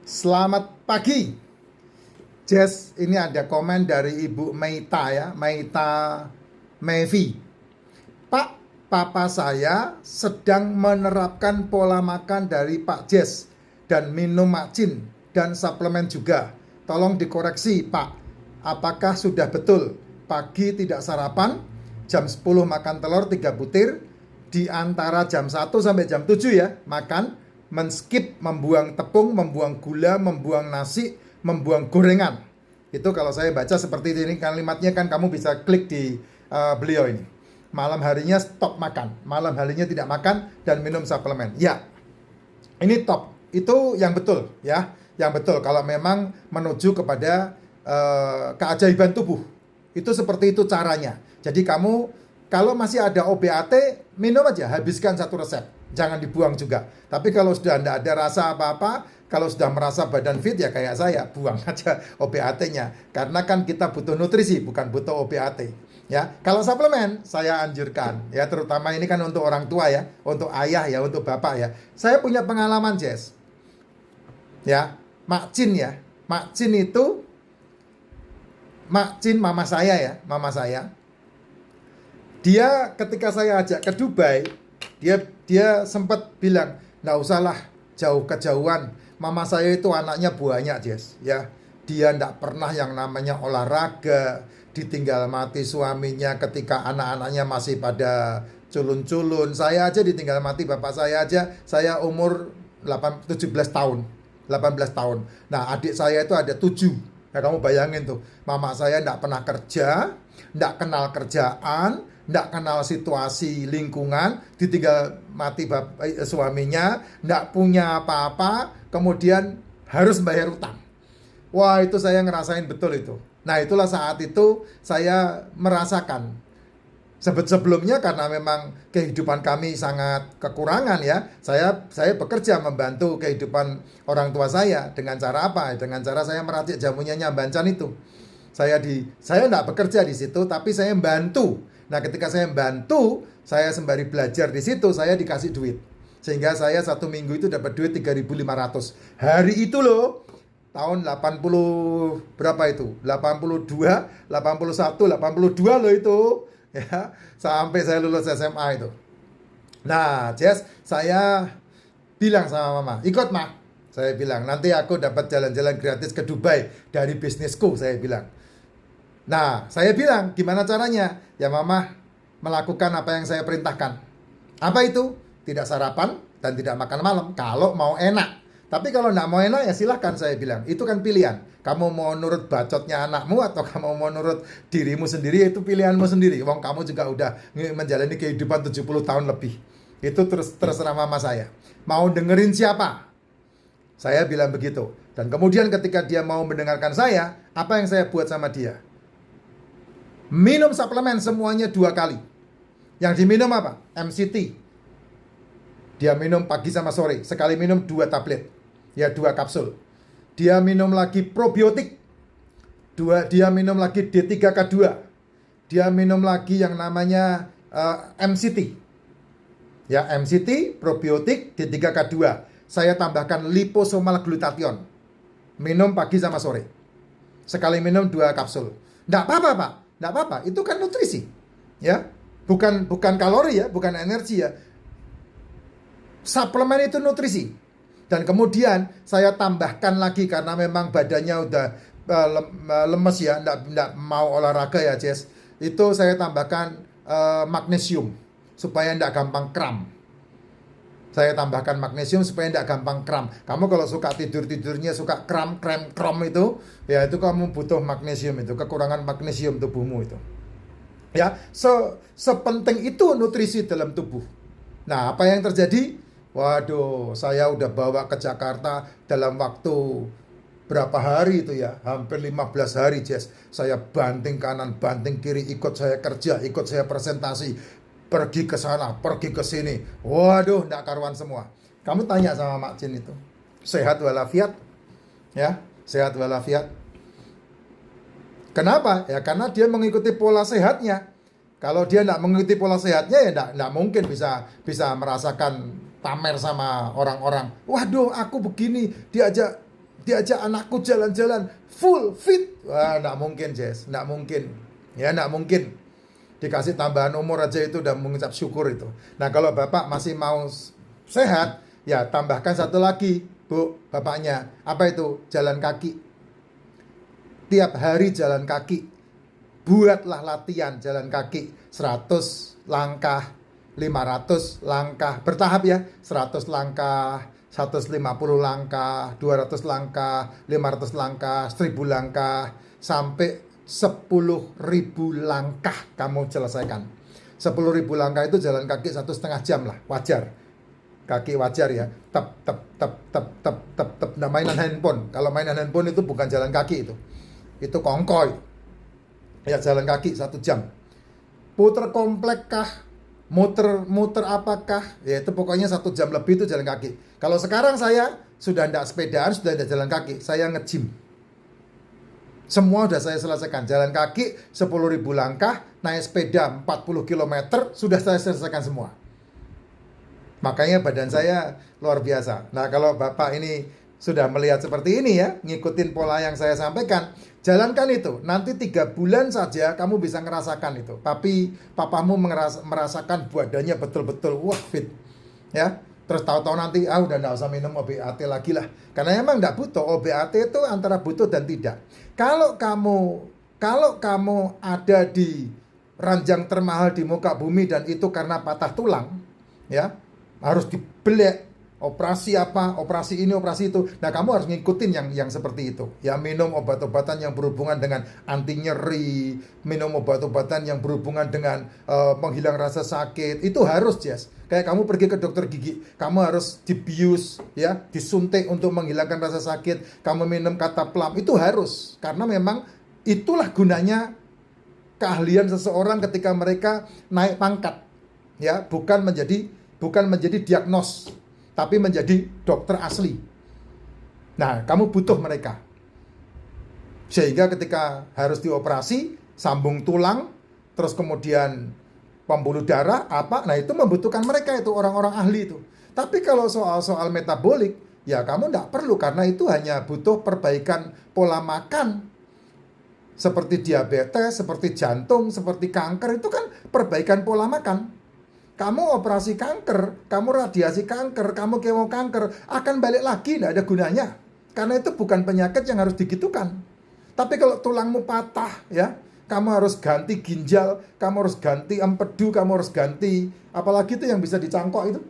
Selamat pagi, Jess. Ini ada komen dari Ibu Meita ya, Meita Mevi. Pak, papa saya sedang menerapkan pola makan dari Pak Jess dan minum macin dan suplemen juga. Tolong dikoreksi, Pak. Apakah sudah betul? Pagi tidak sarapan, jam 10 makan telur 3 butir, di antara jam 1 sampai jam 7 ya, makan, men-skip, membuang tepung, membuang gula, membuang nasi, membuang gorengan. Itu kalau saya baca seperti ini kalimatnya, kan kamu bisa klik di beliau ini. Malam harinya stop makan, malam harinya tidak makan dan minum suplemen. Ya, ini top. Itu yang betul ya, yang betul kalau memang menuju kepada keajaiban tubuh. Itu seperti itu caranya. Jadi kamu kalau masih ada OBAT, minum aja, habiskan satu resep. Jangan dibuang juga. Tapi kalau sudah tidak ada rasa apa-apa, kalau sudah merasa badan fit ya kayak saya, buang aja OBAT-nya. Karena kan kita butuh nutrisi, bukan butuh OBAT. Ya, kalau suplemen saya anjurkan ya, terutama ini kan untuk orang tua ya, untuk ayah ya, untuk bapak ya. Saya punya pengalaman, Jess. Ya, Makcin ya. Makcin mama saya ya, mama saya. Dia ketika saya ajak ke Dubai, dia sempat bilang, nggak usahlah jauh kejauhan. Mama saya itu anaknya banyak, Jess. Ya, dia nggak pernah yang namanya olahraga, ditinggal mati suaminya ketika anak-anaknya masih pada culun-culun. Saya aja ditinggal mati bapak saya aja. Saya umur 17 tahun, 18 tahun. Nah, adik saya itu ada 7. Nah, kamu bayangin tuh, mama saya nggak pernah kerja, nggak kenal kerjaan, nggak kenal situasi lingkungan, ditinggal mati suaminya, nggak punya apa-apa, kemudian harus bayar utang. Wah, itu saya ngerasain betul itu. Nah, itulah saat itu saya merasakan. Sebelumnya karena memang kehidupan kami sangat kekurangan ya. Saya bekerja membantu kehidupan orang tua saya dengan cara apa? Dengan cara saya meracik jamunya Nyambancan itu. Saya enggak bekerja di situ, tapi saya membantu. Nah, ketika saya membantu, saya sembari belajar di situ, saya dikasih duit. Sehingga saya 1 minggu itu dapat duit 3.500. Hari itu loh, tahun 80 berapa itu? 82, 81, 82 loh itu. Ya, sampai saya lulus SMA itu. Nah, Jess, saya bilang sama mama, ikut mak. Saya bilang, nanti aku dapat jalan-jalan gratis ke Dubai dari bisnisku, saya bilang. Nah, saya bilang, gimana caranya? Ya mama melakukan apa yang saya perintahkan. Apa itu? Tidak sarapan dan tidak makan malam, kalau mau enak. Tapi kalau nggak mau enak ya silahkan, saya bilang. Itu kan pilihan. Kamu mau nurut bacotnya anakmu atau kamu mau nurut dirimu sendiri, itu pilihanmu sendiri. Wong kamu juga udah menjalani kehidupan 70 tahun lebih. Itu terserah mama saya. Mau dengerin siapa? Saya bilang begitu. Dan kemudian ketika dia mau mendengarkan saya, apa yang saya buat sama dia? Minum suplemen semuanya 2 kali. Yang diminum apa? MCT. Dia minum pagi sama sore. Sekali minum 2 tablet. Ya, 2 kapsul. Dia minum lagi probiotik. Dia minum lagi D3K2. Dia minum lagi yang namanya MCT. Ya, MCT, probiotik, D3K2. Saya tambahkan liposomal glutathione. Minum pagi sama sore. Sekali minum 2 kapsul. Nggak apa-apa, Pak. Nggak apa-apa. Itu kan nutrisi. Ya. Bukan kalori ya, bukan energi ya. Suplemen itu nutrisi. Dan kemudian saya tambahkan lagi karena memang badannya udah lemes ya, enggak mau olahraga ya, Jess. Itu saya tambahkan magnesium supaya enggak gampang kram. Saya tambahkan magnesium supaya enggak gampang kram. Kamu kalau suka tidurnya suka kram itu, ya itu kamu butuh magnesium itu, kekurangan magnesium tubuhmu itu. Ya, sepenting itu nutrisi dalam tubuh. Nah, apa yang terjadi? Waduh, saya udah bawa ke Jakarta dalam waktu berapa hari itu ya? Hampir 15 hari, Jess. Saya banting kanan, banting kiri, ikut saya kerja, ikut saya presentasi, pergi ke sana, pergi ke sini. Waduh, nggak karuan semua. Kamu tanya sama Mak Cin itu. Sehat walafiat? Ya, sehat walafiat. Kenapa? Ya karena dia mengikuti pola sehatnya. Kalau dia tidak mengikuti pola sehatnya ya tidak mungkin bisa merasakan pamer sama orang-orang. Waduh, aku begini, diajak diajak anakku jalan-jalan full fit. Wah, enggak mungkin, Jess, enggak mungkin. Ya, enggak mungkin. Dikasih tambahan umur aja itu udah mengucap syukur itu. Nah, kalau Bapak masih mau sehat, ya tambahkan satu lagi, Bu, bapaknya. Apa itu? Jalan kaki. Tiap hari jalan kaki. Buatlah latihan jalan kaki 100 langkah, 500 langkah, bertahap ya. 100 langkah, 150 langkah, 200 langkah, 500 langkah, 1000 langkah, sampai 10.000 langkah kamu selesaikan. 10.000 langkah itu jalan kaki 1,5 jam lah, wajar. Kaki wajar ya. Tep tep tep tep tep tep tep. Nah, mainan handphone. Kalau mainan handphone itu bukan jalan kaki itu. Itu kongkoy. Ya, jalan kaki 1 jam. Puter komplek kah? Muter apakah? Ya, itu pokoknya 1 jam lebih itu jalan kaki. Kalau sekarang saya sudah tidak sepedaan, sudah tidak jalan kaki, saya nge-gym. Semua sudah saya selesaikan. Jalan kaki 10.000 langkah, naik sepeda 40 km, sudah saya selesaikan semua. Makanya badan saya luar biasa. Nah, kalau Bapak ini sudah melihat seperti ini ya, ngikutin pola yang saya sampaikan, jalankan itu. Nanti 3 bulan saja kamu bisa ngerasakan itu. Tapi papamu merasakan badannya betul-betul wah fit. Ya. Terus tahu-tahu nanti udah enggak usah minum OBAT lagi lah. Karena emang enggak butuh. OBAT itu antara butuh dan tidak. Kalau kamu ada di ranjang termahal di muka bumi dan itu karena patah tulang, ya, harus dibelek, operasi apa, operasi ini, operasi itu. Nah, kamu harus ngikutin yang seperti itu. Ya, minum obat-obatan yang berhubungan dengan anti nyeri, minum obat-obatan yang berhubungan dengan penghilang rasa sakit. Itu harus, Jess. Kayak kamu pergi ke dokter gigi, kamu harus dibius, ya, disuntik untuk menghilangkan rasa sakit. Kamu minum Cataplam, itu harus. Karena memang itulah gunanya keahlian seseorang ketika mereka naik pangkat. Ya, bukan menjadi diagnos, tapi menjadi dokter asli. Nah, kamu butuh mereka. Sehingga ketika harus dioperasi, sambung tulang, terus kemudian pembuluh darah, nah itu membutuhkan mereka itu, orang-orang ahli itu. Tapi kalau soal metabolik, ya kamu tidak perlu, karena itu hanya butuh perbaikan pola makan. Seperti diabetes, seperti jantung, seperti kanker, itu kan perbaikan pola makan. Kamu operasi kanker, kamu radiasi kanker, kamu kemo kanker, akan balik lagi, tidak ada gunanya. Karena itu bukan penyakit yang harus digitukan. Tapi kalau tulangmu patah, ya, kamu harus ganti ginjal, kamu harus ganti empedu, kamu harus ganti, apalagi itu yang bisa dicangkok itu,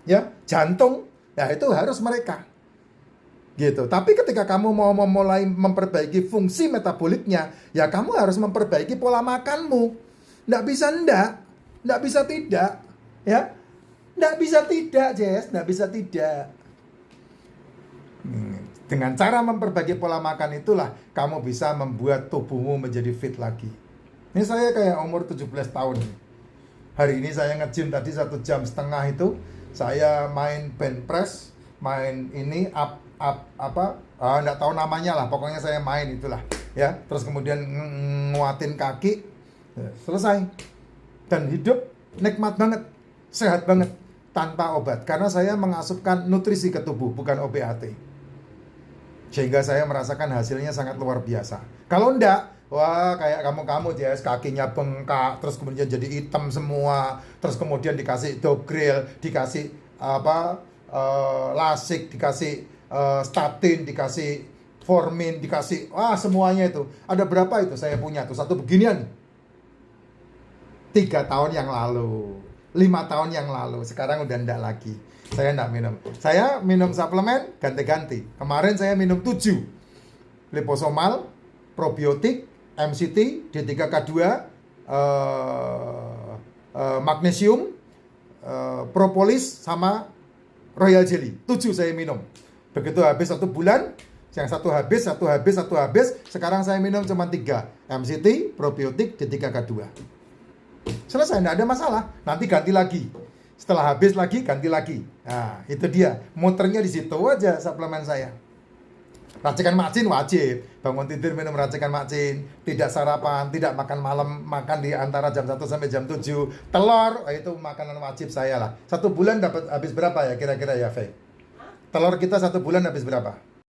ya, jantung, ya itu harus mereka. Gitu. Tapi ketika kamu mau memulai memperbaiki fungsi metaboliknya, ya kamu harus memperbaiki pola makanmu. Nggak bisa tidak, ya, nggak bisa tidak, Jess, nggak bisa tidak. Dengan cara memperbaiki pola makan itulah kamu bisa membuat tubuhmu menjadi fit lagi. Ini saya kayak umur 17 tahun. Hari ini saya nge-gym tadi 1,5 jam itu. Saya main bench press, main ini nggak tahu namanya lah. Pokoknya saya main itulah, ya. Terus kemudian nguatin kaki, ya, selesai. Dan hidup nikmat banget, sehat banget tanpa obat. Karena saya mengasupkan nutrisi ke tubuh, bukan OBAT. Sehingga saya merasakan hasilnya sangat luar biasa. Kalau enggak, wah kayak kamu Jess, kakinya bengkak, terus kemudian jadi hitam semua, terus kemudian dikasih Dogrel, dikasih lasik, dikasih statin, dikasih formin, dikasih semuanya itu. Ada berapa itu saya punya tuh, satu beginian. 3 tahun yang lalu, 5 tahun yang lalu, sekarang udah enggak lagi. Saya enggak minum. Saya minum suplemen ganti-ganti. Kemarin saya minum 7. Liposomal, probiotik, MCT, D3K2, magnesium, propolis, sama royal jelly. 7 saya minum. Begitu habis 1 bulan, yang satu habis. Sekarang saya minum cuma 3. MCT, probiotik, D3K2. Selesai, tidak ada masalah. Nanti ganti lagi. Setelah habis lagi, ganti lagi. Nah, itu dia. Muternya di situ aja suplemen saya. Racikan macin wajib. Bangun tidur minum racikan macin. Tidak sarapan, tidak makan malam. Makan di antara jam 1 sampai jam 7. Telur, itu makanan wajib saya lah. 1 bulan dapat habis berapa ya kira-kira ya, Faye? Telur kita 1 bulan habis berapa?